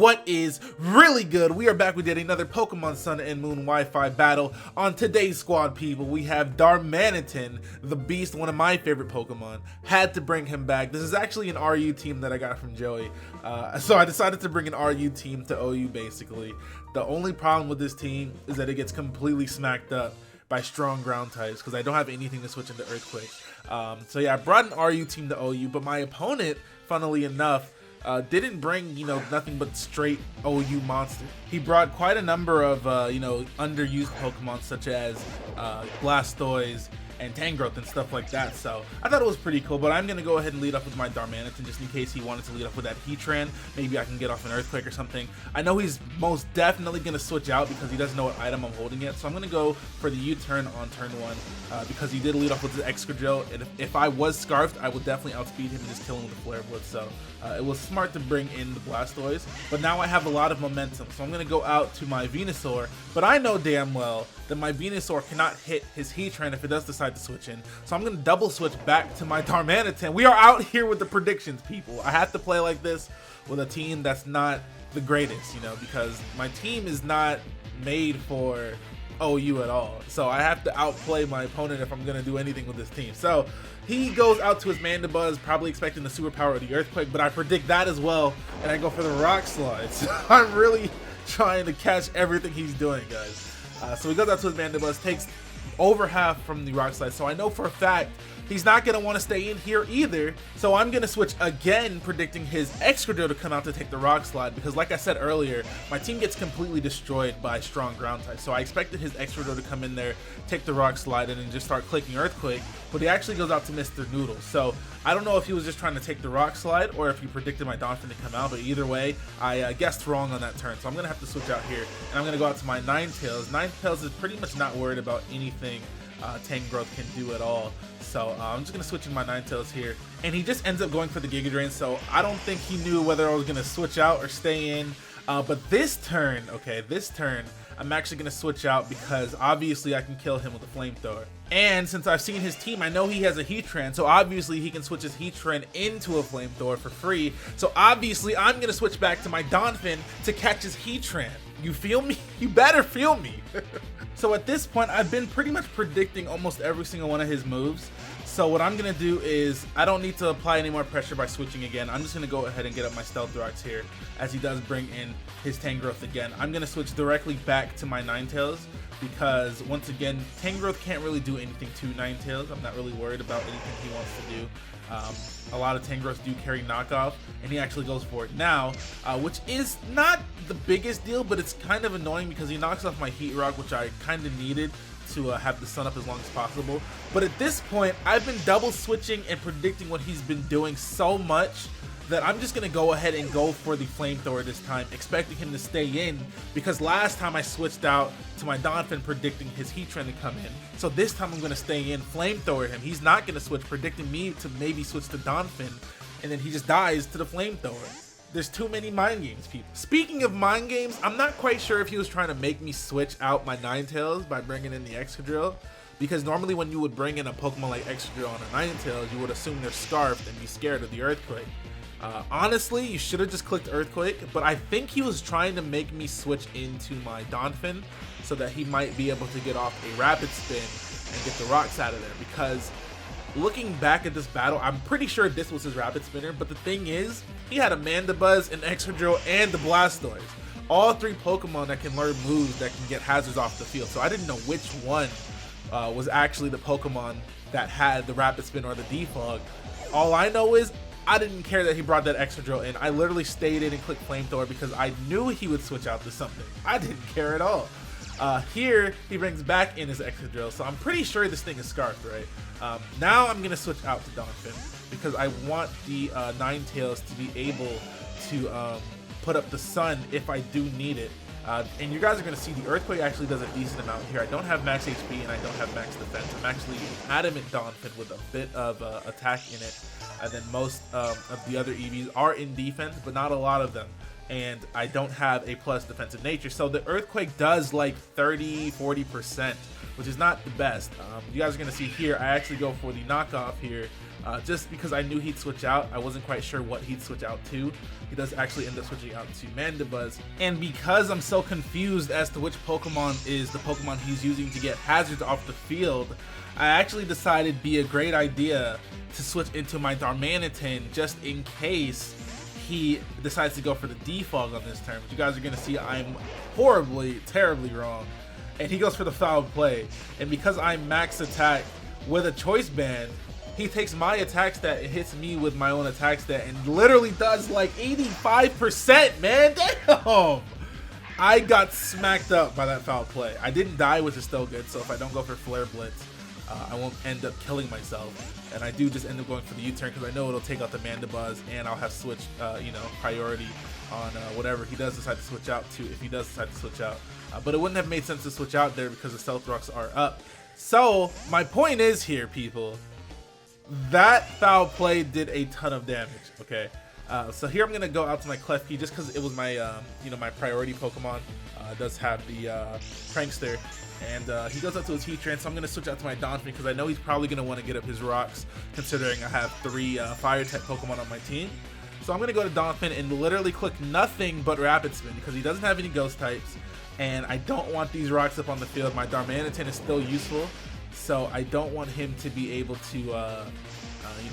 what is really good? We are back with yet another Pokemon Sun and Moon Wi-Fi battle. On today's squad, people, we have Darmanitan, the beast, one of my favorite Pokemon. Had to bring him back. This is actually an RU team that I got from Joey. So I decided to bring an RU team to OU, basically. The only problem with this team is that it gets completely smacked up by strong ground types because I don't have anything to switch into Earthquake. So yeah, I brought an RU team to OU, but my opponent, funnily enough, didn't bring, nothing but straight OU monster. He brought quite a number of, underused Pokemon such as Blastoise and Tangrowth and stuff like that. So I thought it was pretty cool, but I'm going to go ahead and lead off with my Darmanitan just in case he wanted to lead off with that Heatran. Maybe I can get off an Earthquake or something. I know he's most definitely going to switch out because he doesn't know what item I'm holding yet. So I'm going to go for the U-turn on turn 1 because he did lead off with his Excadrill. And if I was Scarfed, I would definitely outspeed him and just kill him with a Flare Blitz. So it was smart to bring in the Blastoise. But now I have a lot of momentum. So I'm going to go out to my Venusaur. But I know damn well that my Venusaur cannot hit his Heatran if it does decide to switch in. So I'm going to double switch back to my Darmanitan. We are out here with the predictions, people. I have to play like this with a team that's not the greatest, because my team is not made for OU at all. So I have to outplay my opponent if I'm going to do anything with this team. So he goes out to his Mandibuzz, probably expecting the superpower of the Earthquake, but I predict that as well, and I go for the Rock Slide. So I'm really trying to catch everything he's doing, guys. So he goes out to his Mandibuzz, takes over half from the Rock Slide. So I know for a fact he's not going to want to stay in here either. So I'm going to switch again, predicting his Excadrill to come out to take the Rock Slide. Because like I said earlier, my team gets completely destroyed by strong ground types. So I expected his Excadrill to come in there, take the Rock Slide, and then just start clicking Earthquake. But he actually goes out to Mr. Noodle. So I don't know if he was just trying to take the Rock Slide or if he predicted my Donphan to come out. But either way, I guessed wrong on that turn. So I'm going to have to switch out here. And I'm going to go out to my Ninetales. Ninetales is pretty much not worried about anything Tangrowth can do at all. So I'm just going to switch in my Ninetales here. And he just ends up going for the Giga Drain. So I don't think he knew whether I was going to switch out or stay in. But this turn, I'm actually going to switch out because obviously I can kill him with a Flamethrower. And since I've seen his team, I know he has a Heatran, so obviously he can switch his Heatran into a Flamethrower for free. So obviously I'm going to switch back to my Donphan to catch his Heatran. You feel me? You better feel me. So at this point, I've been pretty much predicting almost every single one of his moves. So what I'm going to do is, I don't need to apply any more pressure by switching again. I'm just going to go ahead and get up my Stealth Rocks here, as he does bring in his Tangrowth again. I'm going to switch directly back to my Ninetales, because once again, Tangrowth can't really do anything to Ninetales. I'm not really worried about anything he wants to do. A lot of Tangrowths do carry knockoff, and he actually goes for it now, which is not the biggest deal, but it's kind of annoying because he knocks off my Heat Rock, which I kind of needed to have the sun up as long as possible. But at this point, I've been double switching and predicting what he's been doing so much that I'm just going to go ahead and go for the Flamethrower this time, expecting him to stay in, because last time I switched out to my Donphan predicting his Heatran to come in. So this time I'm going to stay in, Flamethrower him. He's not going to switch, predicting me to maybe switch to Donphan, and then he just dies to the Flamethrower. There's too many mind games, people. Speaking of mind games, I'm not quite sure if he was trying to make me switch out my Ninetales by bringing in the Excadrill, because normally when you would bring in a Pokemon like Excadrill on a Ninetales, you would assume they're Scarfed and be scared of the Earthquake. Honestly, you should have just clicked Earthquake, but I think he was trying to make me switch into my Donphan so that he might be able to get off a Rapid Spin and get the rocks out of there, because looking back at this battle, I'm pretty sure this was his Rapid Spinner, but the thing is, he had a Mandibuzz, an Excadrill, and the Blastoise. All three Pokemon that can learn moves that can get hazards off the field, so I didn't know which one was actually the Pokemon that had the Rapid Spin or the Defog. All I know is, I didn't care that he brought that Excadrill in. I literally stayed in and clicked Flamethrower because I knew he would switch out to something. I didn't care at all. Here, he brings back in his Excadrill, so I'm pretty sure this thing is Scarfed, right? Now I'm going to switch out to Donphan because I want the Ninetales to be able to put up the sun if I do need it. And you guys are going to see the Earthquake actually does a decent amount here. I don't have max HP and I don't have max defense. I'm actually Adamant Donphan with a bit of attack in it. And then most of the other EVs are in defense, but not a lot of them. And I don't have a plus defensive nature. So the Earthquake does like 30-40%, which is not the best. You guys are going to see here, I actually go for the knockoff here just because I knew he'd switch out. I wasn't quite sure what he'd switch out to. He does actually end up switching out to Mandibuzz, and because I'm so confused as to which Pokemon is the Pokemon he's using to get hazards off the field, I actually decided it'd be a great idea to switch into my Darmanitan just in case he decides to go for the defog on this turn. But you guys are going to see I'm horribly, terribly wrong. And he goes for the foul play. And because I'm max attack with a choice band, he takes my attack stat and hits me with my own attack stat and literally does like 85%, man. Damn! I got smacked up by that foul play. I didn't die, which is still good. So if I don't go for Flare Blitz, I won't end up killing myself. And I do just end up going for the U-turn because I know it'll take out the Mandibuzz, and I'll have switched, priority on whatever he does decide to switch out to, if he does decide to switch out. But it wouldn't have made sense to switch out there because the Stealth Rocks are up. So my point is here, people, that foul play did a ton of damage. Okay, so here I'm gonna go out to my Klefki just because it was my, my priority Pokemon. Does have the Prankster. And he goes up to his Heatran, so I'm going to switch out to my Donphan because I know he's probably going to want to get up his rocks, considering I have 3 Fire-type Pokemon on my team. So I'm going to go to Donphan and literally click nothing but Rapid Spin because he doesn't have any Ghost types, and I don't want these rocks up on the field. My Darmanitan is still useful, so I don't want him to be able to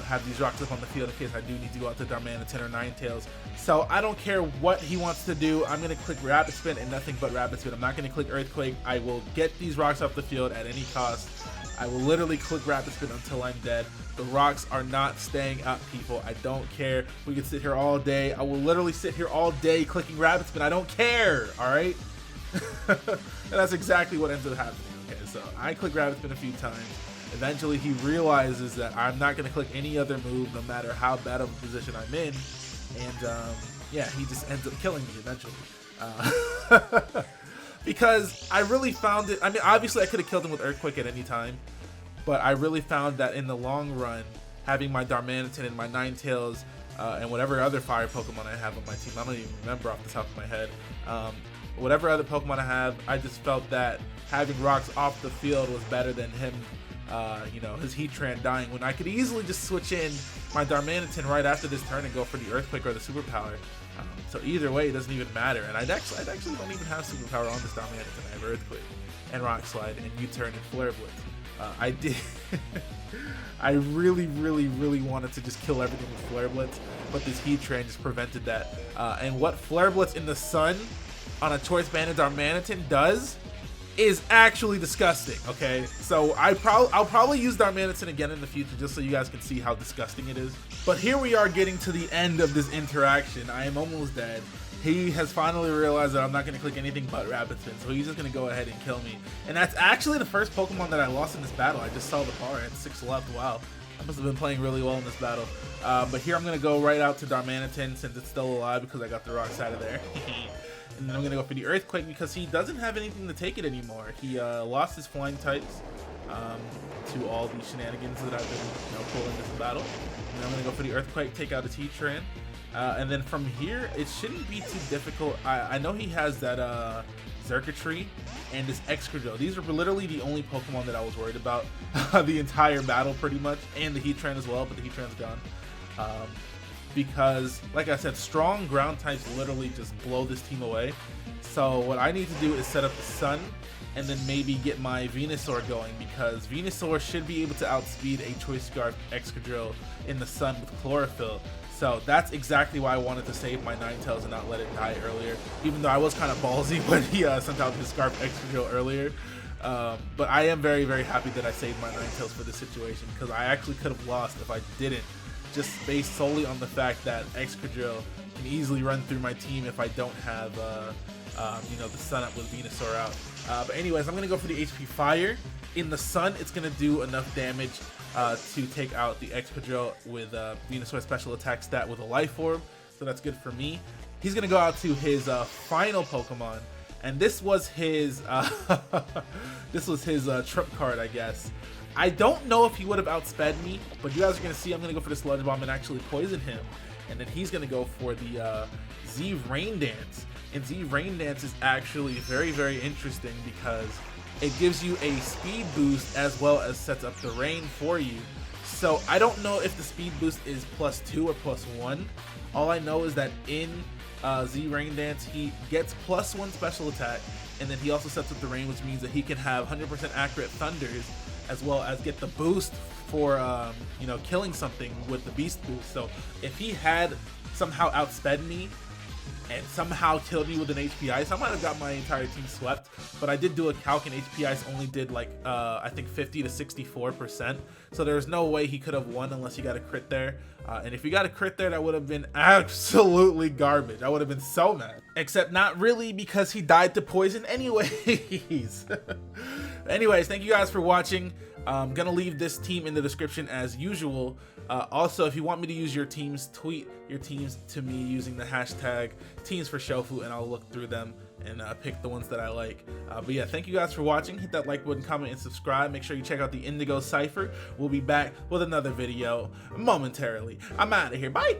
have these rocks up on the field in case I do need to go out to Darmanitan or Ninetales. So I don't care what he wants to do. I'm going to click Rapid Spin and nothing but Rapid Spin. I'm not going to click Earthquake. I will get these rocks off the field at any cost. I will literally click Rapid Spin until I'm dead. The rocks are not staying up, people. I don't care. We can sit here all day. I will literally sit here all day clicking Rapid Spin. I don't care, all right? And that's exactly what ends up happening. Okay, so I click Rapid Spin a few times. Eventually, he realizes that I'm not going to click any other move, no matter how bad of a position I'm in. And, yeah, he just ends up killing me eventually. Because I really found it... I mean, obviously, I could have killed him with Earthquake at any time. But I really found that in the long run, having my Darmanitan and my Ninetales, and whatever other fire Pokemon I have on my team, I don't even remember off the top of my head. Whatever other Pokemon I have, I just felt that having rocks off the field was better than him, his Heatran dying, when I could easily just switch in my Darmanitan right after this turn and go for the Earthquake or the Superpower. So either way, it doesn't even matter. And I actually don't even have Superpower on this Darmanitan. I have Earthquake and Rock Slide and U-turn and Flare Blitz. I did. I really, really, really wanted to just kill everything with Flare Blitz, but this Heatran just prevented that. And what Flare Blitz in the sun on a Choice Banded Darmanitan does is actually disgusting. Okay, so I'll probably use Darmanitan again in the future just so you guys can see how disgusting it is. But here we are getting to the end of this interaction. I am almost dead. He has finally realized that I'm not going to click anything but Rapid Spin, so he's just going to go ahead and kill me. And that's actually the first Pokemon that I lost in this battle. I just saw the power at 6 left. Wow, I must have been playing really well in this battle. But here I'm going to go right out to Darmanitan since it's still alive because I got the rocks out of there. And then I'm going to go for the Earthquake because he doesn't have anything to take it anymore. He lost his flying types to all the shenanigans that I've been pulling in this battle. And I'm going to go for the Earthquake, take out his Heatran. And then from here, it shouldn't be too difficult. I know he has that Xurkitree and this Excadrill. These are literally the only Pokemon that I was worried about the entire battle pretty much. And the Heatran as well, but the Heatran's gone. Because, like I said, strong ground types literally just blow this team away. So what I need to do is set up the Sun and then maybe get my Venusaur going, because Venusaur should be able to outspeed a Choice Scarf Excadrill in the Sun with Chlorophyll. So that's exactly why I wanted to save my Ninetales and not let it die earlier, even though I was kind of ballsy when he sent out his Scarf Excadrill earlier. But I am very, very happy that I saved my Ninetales for this situation, because I actually could have lost if I didn't, just based solely on the fact that Excadrill can easily run through my team if I don't have the Sun up with Venusaur out. But anyways, I'm going to go for the HP Fire. In the Sun, it's going to do enough damage to take out the Excadrill with Venusaur special attack stat with a Life Orb, so that's good for me. He's going to go out to his final Pokemon, and this was his trump card, I guess. I don't know if he would have outsped me, but you guys are going to see I'm going to go for the Sludge Bomb and actually poison him. And then he's going to go for the Z Rain Dance. And Z Rain Dance is actually very, very interesting because it gives you a speed boost as well as sets up the rain for you. So I don't know if the speed boost is +2 or +1. All I know is that in Z Rain Dance, he gets +1 special attack, and then he also sets up the rain, which means that he can have 100% accurate thunders, as well as get the boost for you know, killing something with the beast boost. So if he had somehow outsped me and somehow killed me with an HP Ice, I might have got my entire team swept. But I did do a calc, and HP Ice only did like I think 50 to 64%. So there's no way he could have won unless he got a crit there. And if he got a crit there, that would have been absolutely garbage. I would have been so mad. Except not really, because he died to poison anyways. Anyways, thank you guys for watching. I'm gonna leave this team in the description as usual. Also, if you want me to use your teams, tweet your teams to me using the hashtag #TeamsForShofu, and I'll look through them and pick the ones that I like. But yeah, thank you guys for watching. Hit that like button, comment, and subscribe. Make sure you check out the Indigo Cipher. We'll be back with another video momentarily. I'm out of here. Bye.